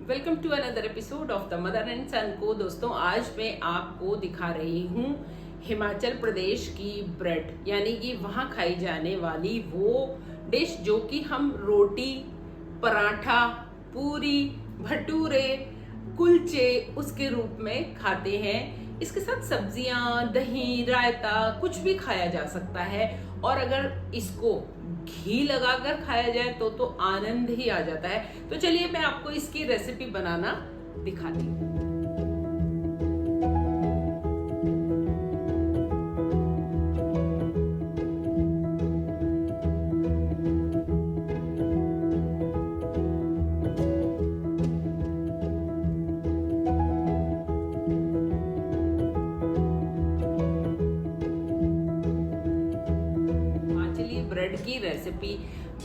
Welcome to another episode of the mother and son को। दोस्तों, आज मैं आपको दिखा रही हूँ हिमाचल प्रदेश की ब्रेड, यानी कि वहाँ खाई जाने वाली वो डिश जो कि हम रोटी, पराठा, पूरी, भटूरे, कुलचे उसके रूप में खाते हैं। इसके साथ सब्जियां, दही, रायता कुछ भी खाया जा सकता है। और अगर इसको घी लगाकर खाया जाए तो आनंद ही आ जाता है। तो चलिए मैं आपको इसकी रेसिपी बनाना दिखाती हूँ। ब्रेड की रेसिपी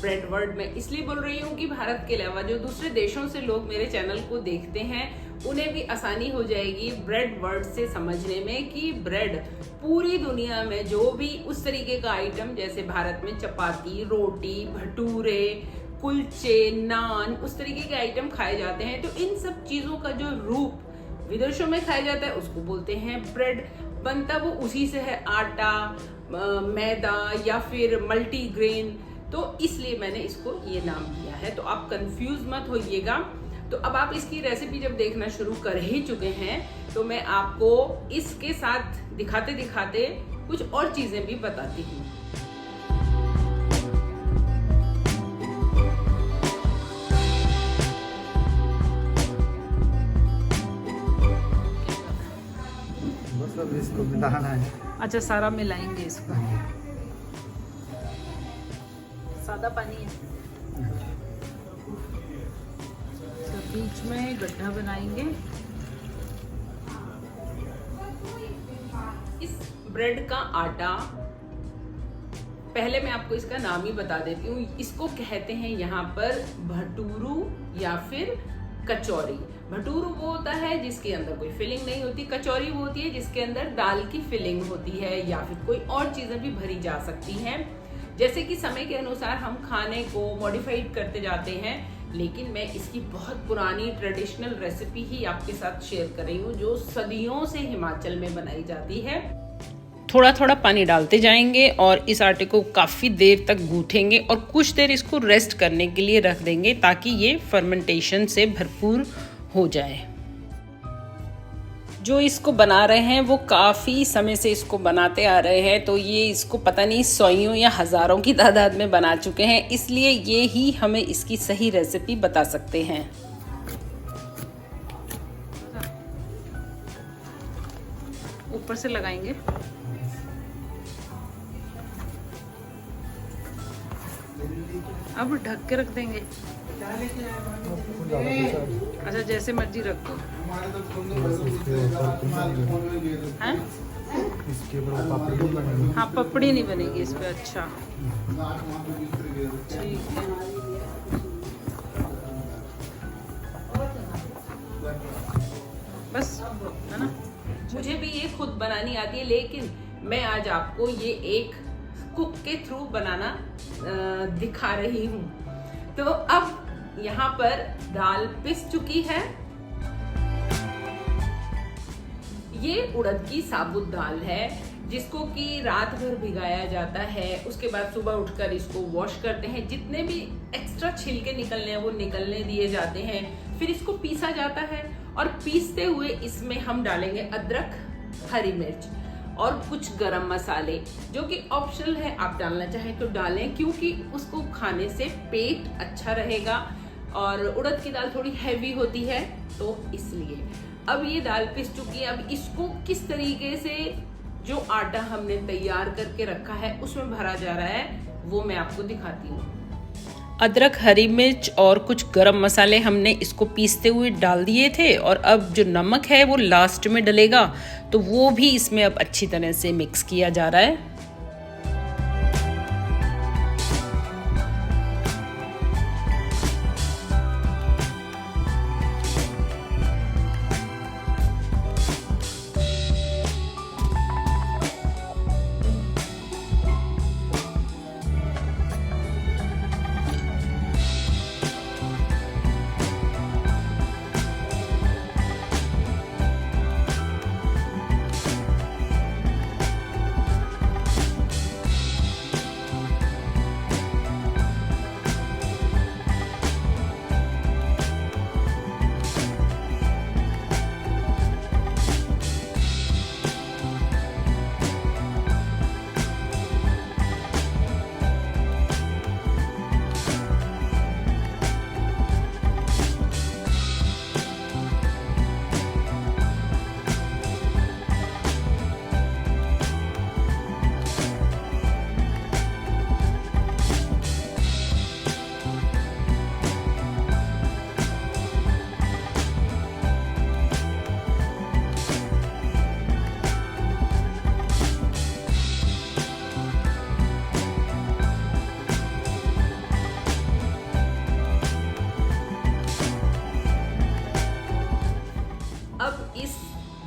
ब्रेड वर्ड में इसलिए बोल रही हूँ कि भारत के अलावा जो दूसरे देशों से लोग मेरे चैनल को देखते हैं उन्हें भी आसानी हो जाएगी ब्रेड वर्ड से समझने में कि ब्रेड पूरी दुनिया में जो भी उस तरीके का आइटम, जैसे भारत में चपाती, रोटी, भटूरे, कुलचे, नान, उस तरीके के आइटम खाए जाते हैं, तो इन सब चीजों का जो रूप विदेशों में खाया जाता है उसको बोलते हैं ब्रेड। बनता वो उसी से है, आटा, मैदा या फिर मल्टीग्रेन, तो इसलिए मैंने इसको ये नाम दिया है। तो आप कंफ्यूज मत होइएगा। तो अब आप इसकी रेसिपी जब देखना शुरू कर ही चुके हैं तो मैं आपको इसके साथ दिखाते दिखाते कुछ और चीजें भी बताती हूँ। मतलब इसको मिलाना है। अच्छा, सारा मिलाएंगे इसको। सादा पानी है तो बीच में गड्ढा बनाएंगे। इस ब्रेड का आटा, पहले मैं आपको इसका नाम ही बता देती हूँ। इसको कहते हैं यहाँ पर भटूरू या फिर कचौरी। भटूरू वो होता है जिसके अंदर कोई फिलिंग नहीं होती, कचौरी वो होती है जिसके अंदर दाल की फिलिंग होती है या फिर कोई और चीजें भी भरी जा सकती हैं। जैसे कि समय के अनुसार हम खाने को मॉडिफाइड करते जाते हैं, लेकिन मैं इसकी बहुत पुरानी ट्रेडिशनल रेसिपी ही आपके साथ शेयर कर रही हूँ जो सदियों से हिमाचल में बनाई जाती है। थोड़ा थोड़ा पानी डालते जाएंगे और इस आटे को काफ़ी देर तक गूंथेंगे और कुछ देर इसको रेस्ट करने के लिए रख देंगे ताकि ये फर्मेंटेशन से भरपूर हो जाए। जो इसको बना रहे हैं वो काफ़ी समय से इसको बनाते आ रहे हैं, तो ये इसको पता नहीं सौयों या हज़ारों की तादाद में बना चुके हैं, इसलिए ये ही हमें इसकी सही रेसिपी बता सकते हैं। ऊपर से लगाएंगे। अब ढक के रख देंगे। अच्छा, जैसे मर्जी रख दो। हाँ, पपड़ी नहीं बनेगी इस पे। अच्छा, ठीक है। बस, है ना। मुझे भी ये खुद बनानी आती है, लेकिन मैं आज आपको ये एक कुक के थ्रू बनाना दिखा रही हूँ। तो अब यहाँ पर दाल पिस चुकी है। ये उड़द की साबुत दाल है जिसको कि रात भर भिगाया जाता है। उसके बाद सुबह उठकर इसको वॉश करते हैं, जितने भी एक्स्ट्रा छिलके निकलने हैं वो निकलने दिए जाते हैं। फिर इसको पीसा जाता है और पीसते हुए इसमें हम डालेंगे अदरक, हरी मिर्च और कुछ गरम मसाले, जो कि ऑप्शनल है, आप डालना चाहें तो डालें, क्योंकि उसको खाने से पेट अच्छा रहेगा और उड़द की दाल थोड़ी हैवी होती है, तो इसलिए। अब ये दाल पिस चुकी है। अब इसको किस तरीके से जो आटा हमने तैयार करके रखा है उसमें भरा जा रहा है वो मैं आपको दिखाती हूँ। अदरक, हरी मिर्च और कुछ गरम मसाले हमने इसको पीसते हुए डाल दिए थे और अब जो नमक है वो लास्ट में डलेगा, तो वो भी इसमें अब अच्छी तरह से मिक्स किया जा रहा है।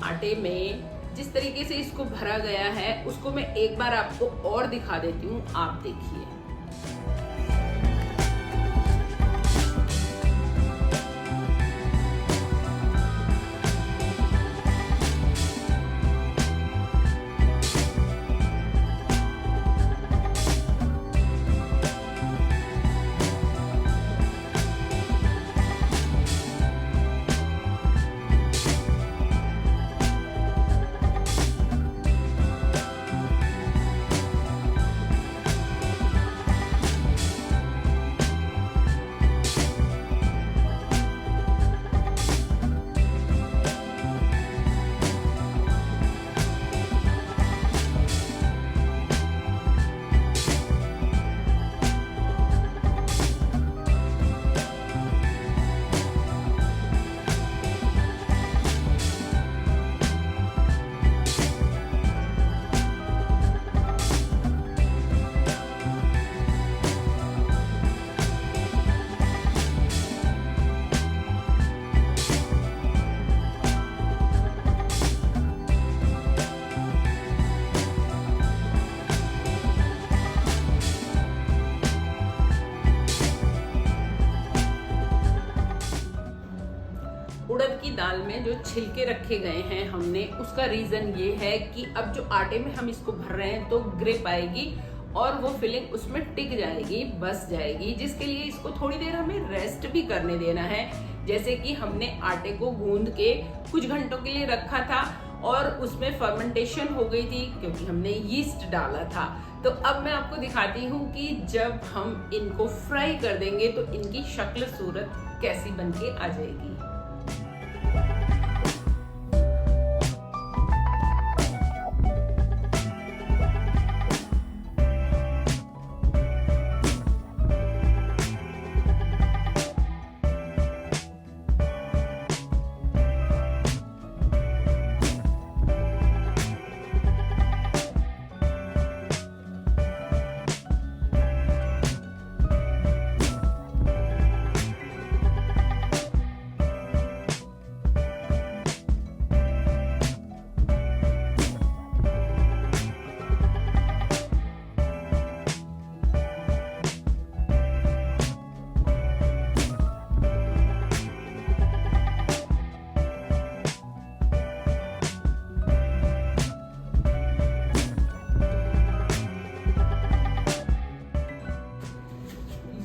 आटे में जिस तरीके से इसको भरा गया है उसको मैं एक बार आपको और दिखा देती हूँ, आप देखिए। उड़द की दाल में जो छिलके रखे गए हैं हमने, उसका रीजन ये है कि अब जो आटे में हम इसको भर रहे हैं तो ग्रिप आएगी और वो फिलिंग उसमें टिक जाएगी, बस जाएगी, जिसके लिए इसको थोड़ी देर हमें रेस्ट भी करने देना है। जैसे कि हमने आटे को गूंद के कुछ घंटों के लिए रखा था और उसमें फर्मेंटेशन हो गई थी क्योंकि हमने यीस्ट डाला था। तो अब मैं आपको दिखाती हूँ कि जब हम इनको फ्राई कर देंगे तो इनकी शक्ल सूरत कैसी बनके आ जाएगी।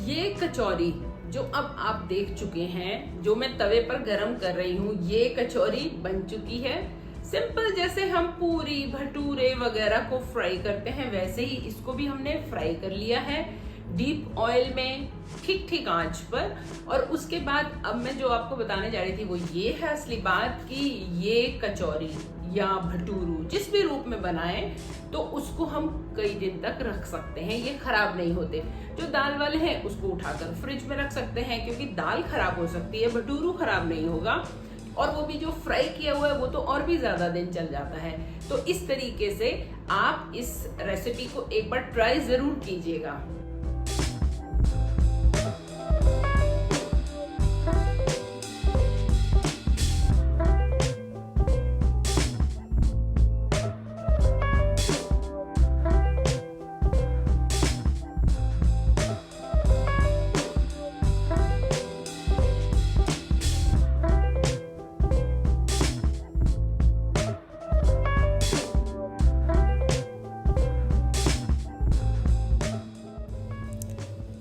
ये कचौरी जो अब आप देख चुके हैं, जो मैं तवे पर गरम कर रही हूँ, ये कचौरी बन चुकी है। सिंपल जैसे हम पूरी भटूरे वगैरह को फ्राई करते हैं वैसे ही इसको भी हमने फ्राई कर लिया है डीप ऑयल में, ठीक ठीक आंच पर। और उसके बाद अब मैं जो आपको बताने जा रही थी वो ये है असली बात कि ये कचौरी या भटूरू जिस भी रूप में बनाए तो उसको हम कई दिन तक रख सकते हैं, ये खराब नहीं होते। जो दाल वाले हैं उसको उठाकर फ्रिज में रख सकते हैं क्योंकि दाल खराब हो सकती है, भटूरू खराब नहीं होगा। और वो भी जो फ्राई किया हुआ है वो तो और भी ज्यादा दिन चल जाता है। तो इस तरीके से आप इस रेसिपी को एक बार ट्राई जरूर कीजिएगा।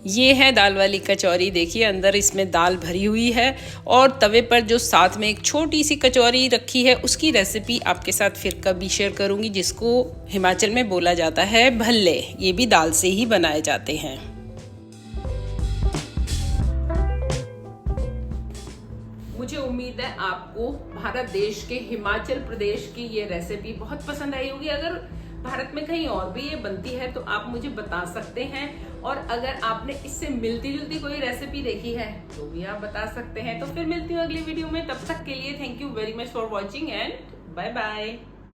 ये है दाल वाली कचौरी। देखिए अंदर इसमें दाल भरी हुई है और तवे पर जो साथ में एक छोटी सी कचौरी रखी है उसकी रेसिपी आपके साथ फिर कभी शेयर करूंगी, जिसको हिमाचल में बोला जाता है भल्ले। ये भी दाल से ही बनाए जाते हैं। मुझे उम्मीद है आपको भारत देश के हिमाचल प्रदेश की ये रेसिपी बहुत पसंद आई होगी। अगर भारत में कहीं और भी ये बनती है तो आप मुझे बता सकते हैं, और अगर आपने इससे मिलती जुलती कोई रेसिपी देखी है तो भी आप बता सकते हैं। तो फिर मिलती हूँ अगली वीडियो में, तब तक के लिए thank you very much for watching and bye bye.